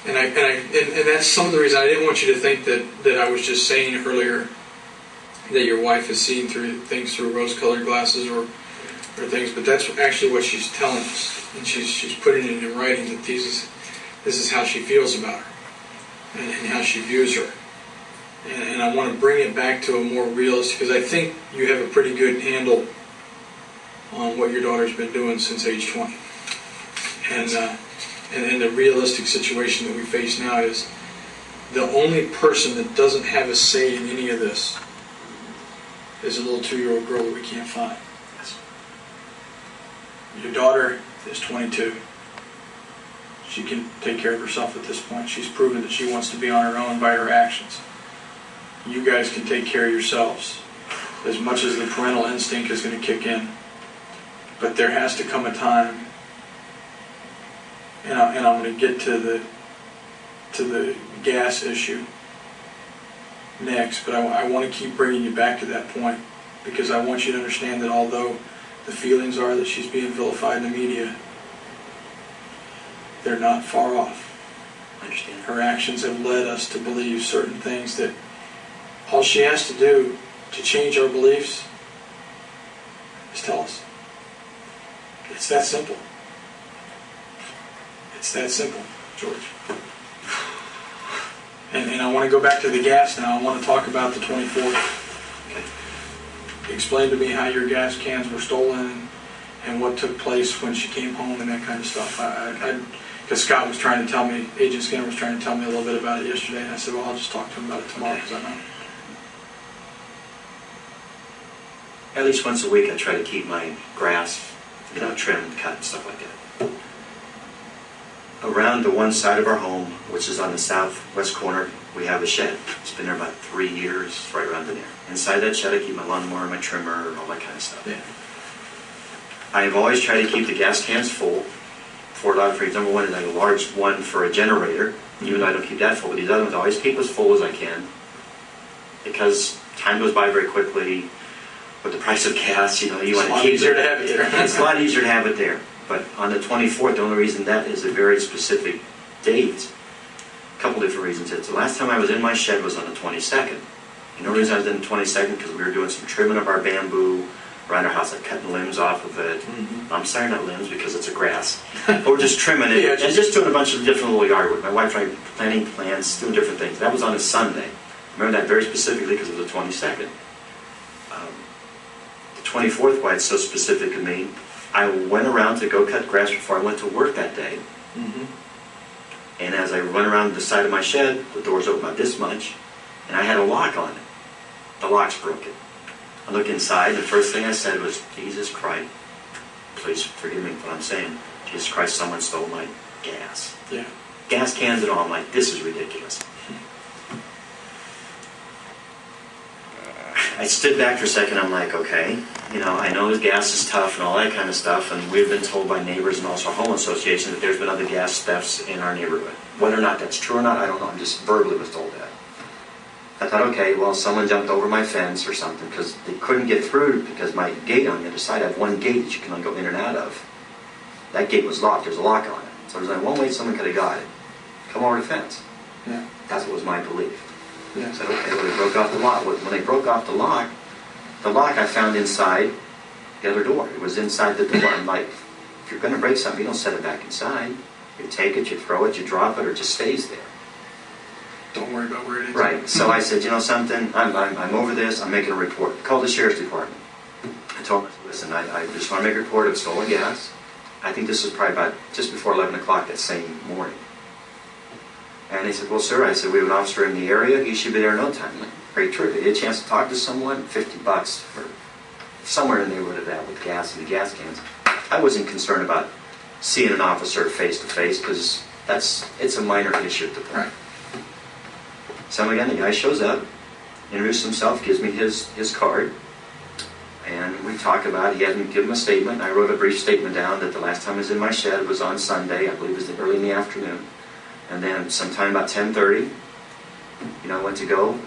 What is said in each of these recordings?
And that's some of the reason I didn't want you to think that I was just saying earlier that your wife is seeing through things through rose-colored glasses or things, but that's actually what she's telling us, and she's putting it in writing that this is how she feels about her and how she views her. And I want to bring it back to a more realistic, because I think you have a pretty good handle on what your daughter's been doing since age 20. And the realistic situation that we face now is the only person that doesn't have a say in any of this is a little 2-year-old girl that we can't find. Yes. Your daughter is 22. She can take care of herself at this point. She's proven that she wants to be on her own by her actions. You guys can take care of yourselves as much as the parental instinct is going to kick in. But there has to come a time, and I'm going to get to the gas issue next, but I want to keep bringing you back to that point, because I want you to understand that although the feelings are that she's being vilified in the media, they're not far off. I understand. Her actions have led us to believe certain things that all she has to do to change our beliefs is tell us. It's that simple. It's that simple, George. And I want to go back to the gas now. I want to talk about the 24th. Okay. Explain to me how your gas cans were stolen and what took place when she came home and that kind of stuff. Because Scott was trying to tell me, Agent Skinner was trying to tell me a little bit about it yesterday, and I said, well, I'll just talk to him about it tomorrow, because I know. At least once a week I try to keep my grass, trimmed, cut, and stuff like that. Around the one side of our home, which is on the southwest corner, we have a shed. It's been there about 3 years, right around in there. Inside that shed I keep my lawnmower, my trimmer, all that kind of stuff. Yeah. I've always tried to keep the gas cans full for a lot of reasons. Number one is I have a large one for a generator, even though I don't keep that full, but these other ones I always keep as full as I can, because time goes by very quickly. With the price of gas, you want to keep it. It's a lot easier to have it there. It's a lot easier to have it there. But on the 24th, the only reason that is a very specific date, a couple different reasons. It's the last time I was in my shed was on the 22nd. And the reason I was in the 22nd because we were doing some trimming of our bamboo around our house, like cutting limbs off of it. Mm-hmm. I'm sorry, not limbs, because it's a grass. But we're just trimming it and just doing a bunch of different little yard work. My wife and I planting plants, doing different things. That was on a Sunday. I remember that very specifically because it was the 22nd. The 24th, why it's so specific to me, I went around to go cut grass before I went to work that day. Mm-hmm. And as I went around the side of my shed, the door's open about this much, and I had a lock on it. The lock's broken. I look inside, and the first thing I said was, Jesus Christ, please forgive me for what I'm saying. Jesus Christ, someone stole my gas. Yeah. Gas cans and all. I'm like, this is ridiculous. I stood back for a second. I'm like, okay, I know the gas is tough and all that kind of stuff, and we've been told by neighbors and also our home association that there's been other gas thefts in our neighborhood. Whether or not that's true or not, I don't know. I'm just verbally was told that. I thought, okay, well, someone jumped over my fence or something, because they couldn't get through because my gate on the other side, I have one gate that you can only go in and out of. That gate was locked. There's a lock on it. So there's only one way someone could have got it. Come over the fence. Yeah. That's what was my belief. Yeah. I said, okay, well, they broke off the lock. When they broke off the lock I found inside the other door. It was inside the door. I'm like, if you're going to break something, you don't set it back inside. You take it, you throw it, you drop it, or it just stays there. Don't worry about where it is. Right. So I said, something, I'm over this, I'm making a report. I called the sheriff's department. I told them, listen, I just want to make a report of stolen gas. I think this was probably about just before 11 o'clock that same morning. And they said, well, sir, I said, we have an officer in the area. He should be there in no time. Like, very true. They had a chance to talk to someone, $50 for somewhere in the neighborhood of that with gas and the gas cans. I wasn't concerned about seeing an officer face to face, because it's a minor issue at the point. Right. So again, the guy shows up, introduces himself, gives me his card, and we talk about it. He had me give him a statement. I wrote a brief statement down that the last time I was in my shed was on Sunday. I believe it was early in the afternoon. And then sometime about 10:30, I went to go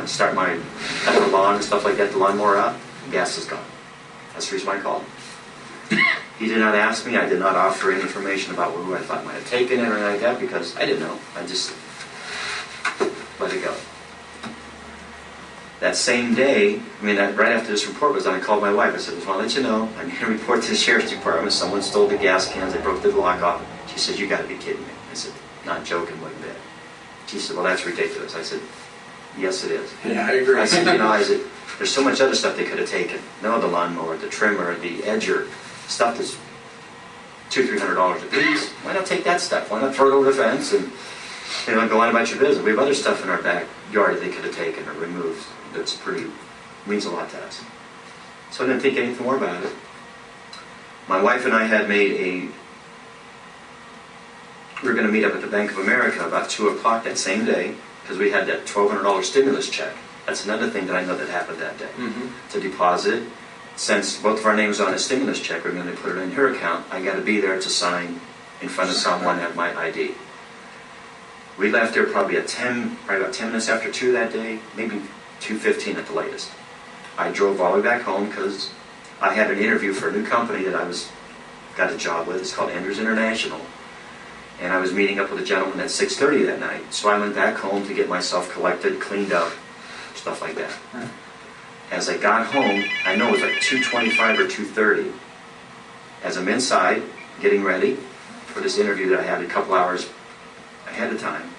start my cut the lawn and stuff like that, the lawnmower up, gas is gone. That's the reason why I called. He did not ask me. I did not offer any information about who I thought might have taken it or anything like that because I didn't know. I just let it go. That same day, right after this report was done, I called my wife. I said, I just want to let you know, I made a report to the sheriff's department. Someone stole the gas cans. They broke the lock off. She said, you got to be kidding me. I said, not joking one bit. She said, well, that's ridiculous. I said, yes, it is. Yeah, I agree. I said, there's so much other stuff they could have taken. No, the lawnmower, the trimmer, the edger, stuff that's $200-300 a piece. Why not take that stuff? Why not throw it over the fence and go on about your business? We have other stuff in our backyard that they could have taken or removed. That's means a lot to us. So I didn't think anything more about it. My wife and I had we were going to meet up at the Bank of America about 2 o'clock that same day because we had that $1,200 stimulus check. That's another thing that I know that happened that day. To deposit, since both of our names are on a stimulus check, we're going to put it in her account. I got to be there to sign in front of someone at my ID. We left there probably about 10 minutes after 2 that day, maybe 2:15 at the latest. I drove all the way back home because I had an interview for a new company that got a job with. It's called Andrews International. And I was meeting up with a gentleman at 6:30 that night. So I went back home to get myself collected, cleaned up, stuff like that. As I got home, I know it was like 2:25 or 2:30. As I'm inside, getting ready for this interview that I had a couple hours ahead of time,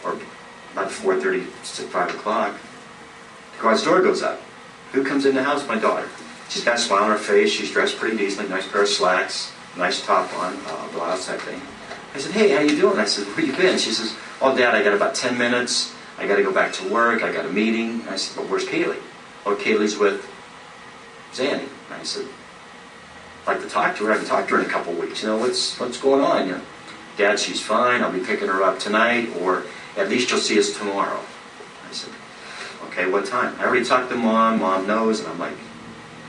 or about 4:30 to 5 o'clock, the garage door goes up. Who comes in the house? My daughter. She's got a smile on her face. She's dressed pretty decently, nice pair of slacks, nice top on, blouse type thing. I said, hey, how you doing? I said, where you been? She says, oh, Dad, I got about 10 minutes. I got to go back to work. I got a meeting. I said, well, where's Kaylee? Oh, Kaylee's with Zanny. I said, I'd like to talk to her. I haven't talked to her in a couple of weeks. What's going on? Dad, she's fine. I'll be picking her up tonight, or at least you'll see us tomorrow. I said, okay, what time? I already talked to Mom. Mom knows. And I'm like,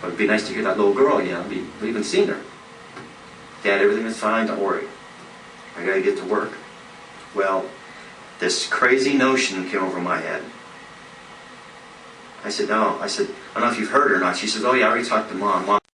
well, it'd be nice to hear that little girl, we haven't seen her. Dad, everything is fine. Don't worry. I got to get to work. Well, this crazy notion came over my head. I said, no. I said, I don't know if you've heard or not. She says, oh, yeah, I already talked to Mom. Mom